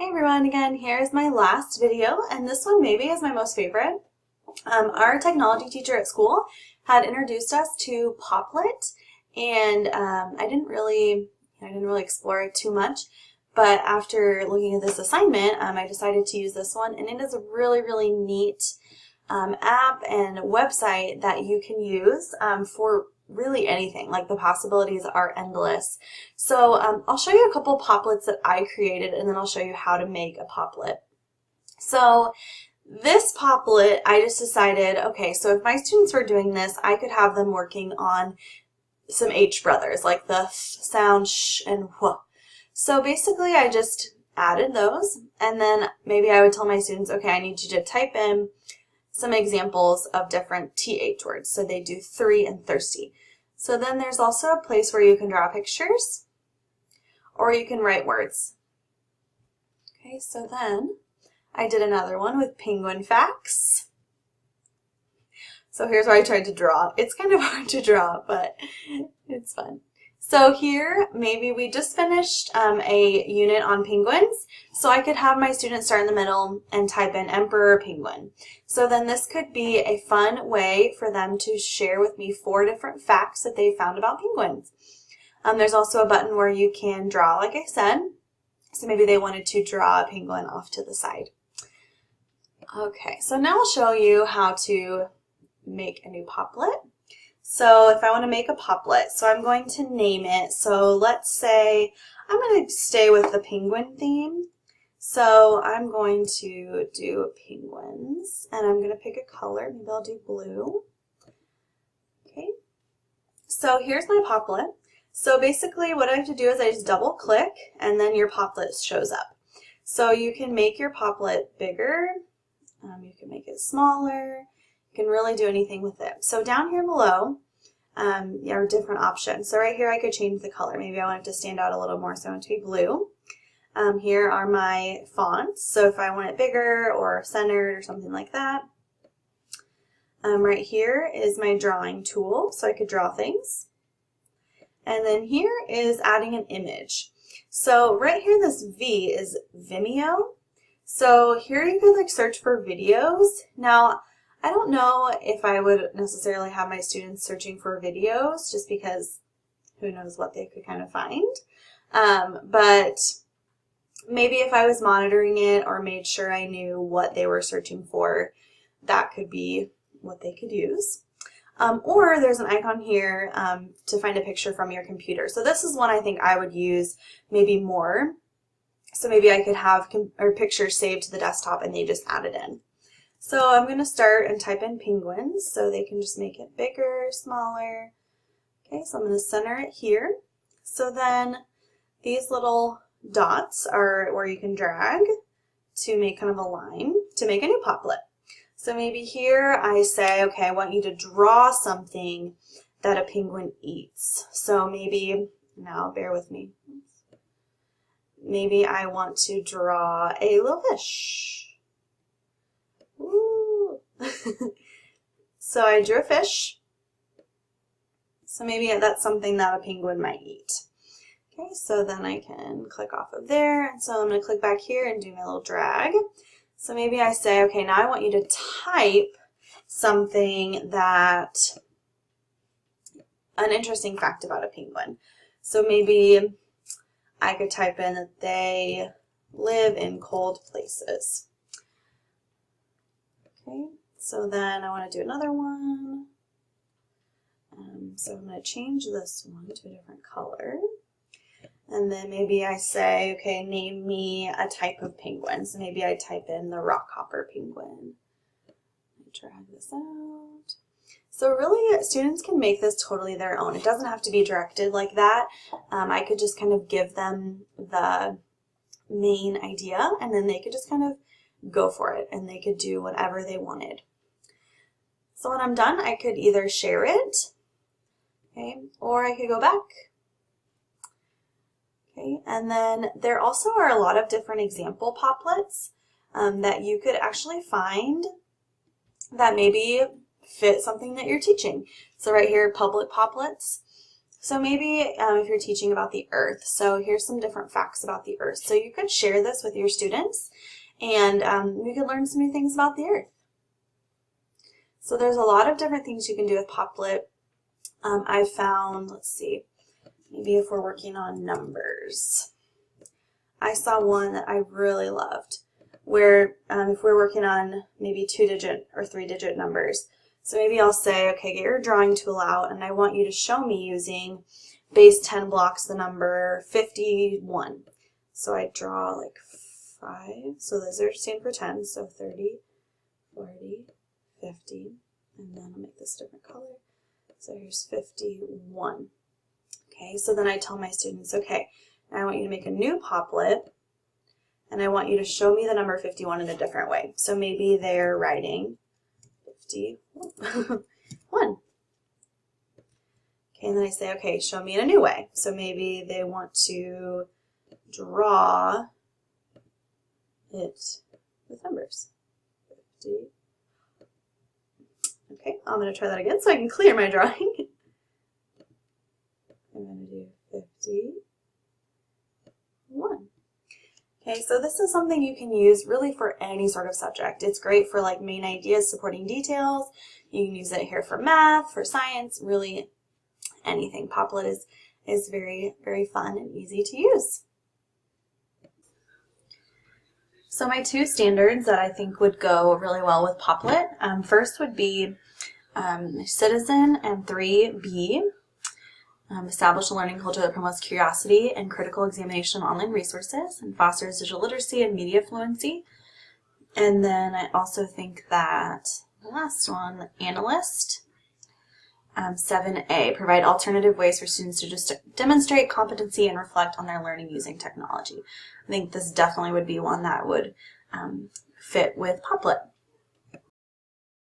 everyone, again, here's my last video, and this one maybe is my most favorite. Our technology teacher at school had introduced us to Popplet, and I didn't really explore it too much, but after looking at this assignment, I decided to use this one, and it is a really neat app and website that you can use for really anything. Like, the possibilities are endless. So I'll show you a couple Popplets that I created, and then I'll show you how to make a Popplet. So this Popplet, I just decided, okay, so if my students were doing this, I could have them working on some H brothers, like the th sound, sh, and wh. So basically I just added those, and then maybe I would tell my students, okay, I need you to type in some examples of different TH words. So they do three and thirsty. So then there's also a place where you can draw pictures or you can write words. Okay, so then I did another one with penguin facts. So here's where I tried to draw. It's kind of hard to draw, but it's fun. So here, maybe we just finished a unit on penguins, so I could have my students start in the middle and type in Emperor Penguin. So then this could be a fun way for them to share with me 4 different facts that they found about penguins. There's also a button where you can draw, like I said, so maybe they wanted to draw a penguin off to the side. Okay, so now I'll show you how to make a new Popplet. So if I want to make a Popplet, so I'm going to name it. So let's say I'm going to stay with the penguin theme. So I'm going to do penguins, and I'm going to pick a color. Maybe I'll do blue. Okay. So here's my Popplet. So basically what I have to do is I just double click, and then your Popplet shows up. So you can make your Popplet bigger. You can make it smaller. You can really do anything with it. So down here below are different options. So right here I could change the color. Maybe I want it to stand out a little more, so I want it to be blue. Here are my fonts. So if I want it bigger or centered or something like that. Right here is my drawing tool, so I could draw things. And then here is adding an image. So right here, this V is Vimeo. So here you could like search for videos. Now, I don't know if I would necessarily have my students searching for videos, just because who knows what they could kind of find. But maybe if I was monitoring it or made sure I knew what they were searching for, that could be what they could use. Or there's an icon here to find a picture from your computer. So this is one I think I would use maybe more. So maybe I could have pictures saved to the desktop and they just add it in. So I'm going to start and type in penguins, so they can just make it bigger, smaller. Okay, so I'm going to center it here. So then these little dots are where you can drag to make kind of a line to make a new Popplet. So maybe here I say, okay, I want you to draw something that a penguin eats. So maybe, now bear with me, maybe I want to draw a little fish. Ooh. So I drew a fish. So maybe that's something that a penguin might eat. Okay, so then I can click off of there. And so I'm going to click back here and do my little drag. So maybe I say, okay, now I want you to type something that, an interesting fact about a penguin. So maybe I could type in that they live in cold places. Okay, so then I want to do another one. So I'm going to change this one to a different color. And then maybe I say, okay, name me a type of penguin. So maybe I type in the rockhopper penguin. Drag this out. So really, students can make this totally their own. It doesn't have to be directed like that. I could just kind of give them the main idea, and then they could just kind of go for it, and they could do whatever they wanted. So when I'm done, I could either share it, okay, or I could go back. Okay, and then there also are a lot of different example Popplets that you could actually find that maybe fit something that you're teaching. So right here, public Popplets. So maybe if you're teaching about the earth, so here's some different facts about the earth. So you could share this with your students, and you could learn some new things about the earth. So there's a lot of different things you can do with Popplet. I found, let's see, maybe if we're working on numbers. I saw one that I really loved where if we're working on maybe 2-digit or 3-digit numbers. So maybe I'll say, okay, get your drawing tool out and I want you to show me using base 10 blocks the number 51. So I draw like 5, so those are stand for 10, so 30, 40, 50, and then I'll make this a different color. So here's 51. Okay, so then I tell my students, okay, now I want you to make a new Popplet, and I want you to show me the number 51 in a different way. So maybe they're writing 51. Okay, and then I say, okay, show me in a new way. So maybe they want to draw it with numbers. 50. Okay, I'm going to try that again so I can clear my drawing. I'm going to do 51. Okay, so this is something you can use really for any sort of subject. It's great for like main ideas, supporting details. You can use it here for math, for science, really anything. Popplet is very, very fun and easy to use. So my 2 standards that I think would go really well with Popplet, first would be Citizen and 3B. Establish a learning culture that promotes curiosity and critical examination of online resources and fosters digital literacy and media fluency. And then I also think that the last one, the Analyst, 7A, provide alternative ways for students to just demonstrate competency and reflect on their learning using technology. I think this definitely would be one that would fit with Popplet.